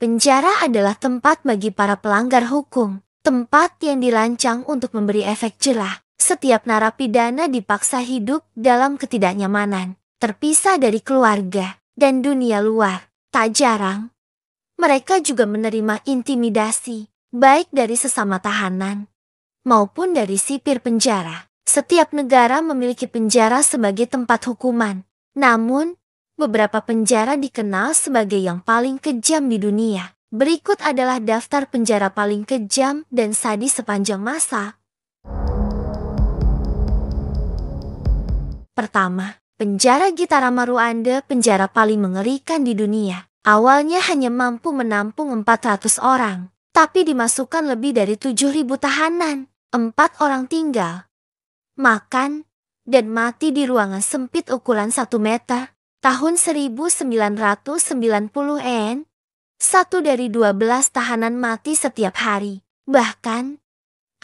penjara adalah tempat bagi para pelanggar hukum. Tempat yang dirancang untuk memberi efek jerah. Setiap narapidana dipaksa hidup dalam ketidaknyamanan, terpisah dari keluarga dan dunia luar. Tak jarang, mereka juga menerima intimidasi, baik dari sesama tahanan maupun dari sipir penjara. Setiap negara memiliki penjara sebagai tempat hukuman. Namun, beberapa penjara dikenal sebagai yang paling kejam di dunia. Berikut adalah daftar penjara paling kejam dan sadis sepanjang masa. Pertama, penjara Gitarama Ruanda, penjara paling mengerikan di dunia. Awalnya hanya mampu menampung 400 orang, tapi dimasukkan lebih dari 7.000 tahanan. 4 orang tinggal, makan, dan mati di ruangan sempit ukuran 1 meter. Tahun 1990-N, 1 dari 12 tahanan mati setiap hari. Bahkan,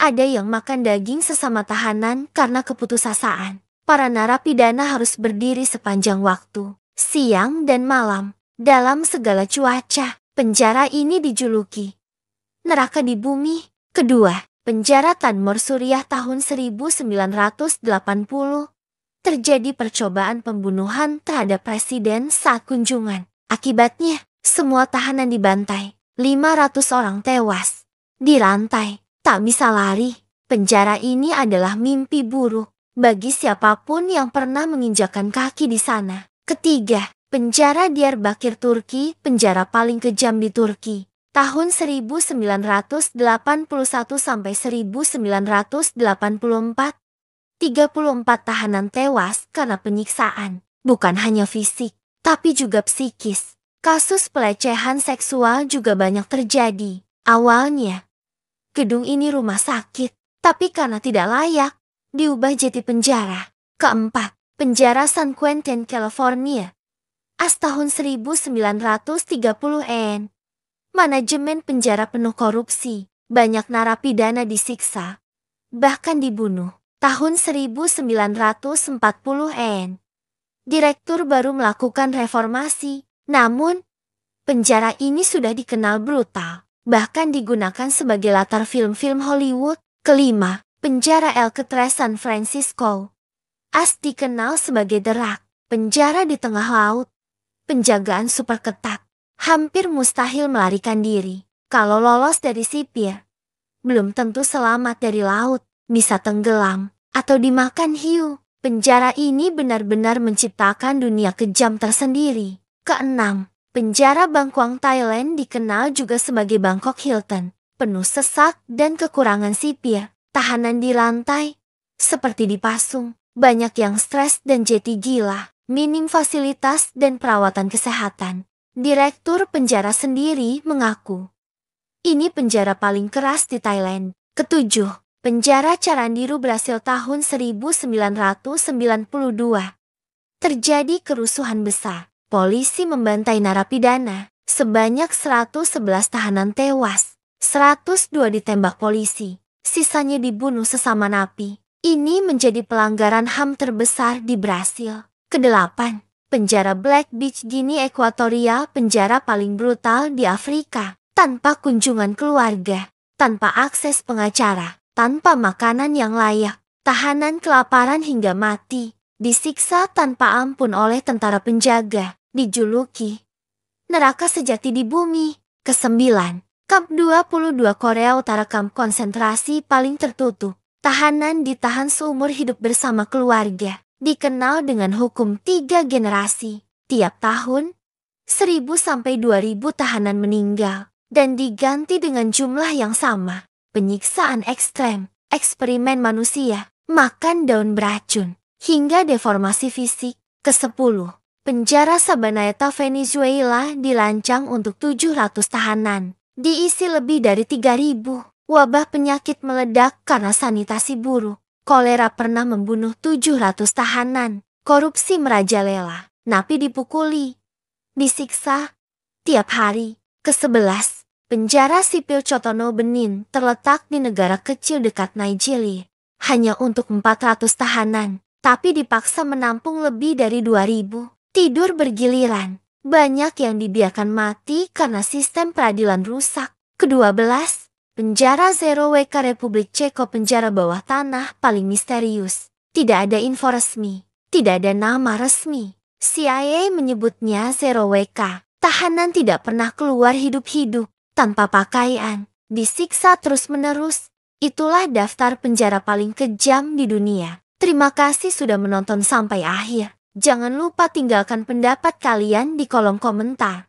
ada yang makan daging sesama tahanan karena keputusasaan. Para narapidana harus berdiri sepanjang waktu, siang dan malam, dalam segala cuaca. Penjara ini dijuluki neraka di bumi. Kedua, penjara Tanmoor Suriah tahun 1980. Terjadi percobaan pembunuhan terhadap presiden saat kunjungan. Akibatnya, semua tahanan dibantai. 500 orang tewas. Dirantai, tak bisa lari. Penjara ini adalah mimpi buruk bagi siapapun yang pernah menginjakan kaki di sana. Ketiga, penjara Diyarbakir Turki, penjara paling kejam di Turki. Tahun 1981 sampai 1984, 34 tahanan tewas karena penyiksaan, bukan hanya fisik, tapi juga psikis. Kasus pelecehan seksual juga banyak terjadi. Awalnya, gedung ini rumah sakit, tapi karena tidak layak, diubah jadi penjara. Keempat, penjara San Quentin, California. Tahun 1930-N. Manajemen penjara penuh korupsi. Banyak narapidana disiksa, bahkan dibunuh. Tahun 1940-N. Direktur baru melakukan reformasi. Namun, penjara ini sudah dikenal brutal, bahkan digunakan sebagai latar film-film Hollywood. Kelima, penjara Alcatraz San Francisco. Dikenal sebagai The Rock, penjara di tengah laut. Penjagaan super ketat, hampir mustahil melarikan diri. Kalau lolos dari sipir, belum tentu selamat dari laut, bisa tenggelam atau dimakan hiu. Penjara ini benar-benar menciptakan dunia kejam tersendiri. Keenam, penjara Bangkwang, Thailand, dikenal juga sebagai Bangkok Hilton. Penuh sesak dan kekurangan sipir. Tahanan dirantai, seperti dipasung. Banyak yang stres dan jeti gila. Minim fasilitas dan perawatan kesehatan. Direktur penjara sendiri mengaku, ini penjara paling keras di Thailand. Ketujuh, penjara Carandiru, Brasil tahun 1992. Terjadi kerusuhan besar. Polisi membantai narapidana. Sebanyak 111 tahanan tewas. 102 ditembak polisi. Sisanya dibunuh sesama napi. Ini menjadi pelanggaran HAM terbesar di Brasil. Kedelapan, penjara Black Beach, Guinea Ekuatorial, penjara paling brutal di Afrika. Tanpa kunjungan keluarga, tanpa akses pengacara, tanpa makanan yang layak, tahanan kelaparan hingga mati, disiksa tanpa ampun oleh tentara penjaga, dijuluki neraka sejati di bumi. Kesembilan, Kamp 22 Korea Utara, kamp konsentrasi paling tertutup. Tahanan ditahan seumur hidup bersama keluarga, dikenal dengan hukum 3 generasi. Tiap tahun, 1.000 sampai 2.000 tahanan meninggal dan diganti dengan jumlah yang sama. Penyiksaan ekstrem, eksperimen manusia, makan daun beracun, hingga deformasi fisik. Kesepuluh, penjara Sabaneta, Venezuela, dirancang untuk 700 tahanan. Diisi lebih dari 3.000. Wabah penyakit meledak karena sanitasi buruk. Kolera pernah membunuh 700 tahanan. Korupsi merajalela, napi dipukuli, disiksa tiap hari. Ke-11, penjara sipil Cotonou, Benin, terletak di negara kecil dekat Nigeria. Hanya untuk 400 tahanan, tapi dipaksa menampung lebih dari 2.000. Tidur bergiliran, Banyak yang dibiarkan mati karena sistem peradilan rusak. Ke-12, penjara Zero WK Republik Ceko, penjara bawah tanah paling misterius. Tidak ada info resmi, tidak ada nama resmi. CIA menyebutnya Zero WK. Tahanan tidak pernah keluar hidup-hidup, tanpa pakaian, disiksa terus-menerus. Itulah daftar penjara paling kejam di dunia. Terima kasih sudah menonton sampai akhir. Jangan lupa tinggalkan pendapat kalian di kolom komentar.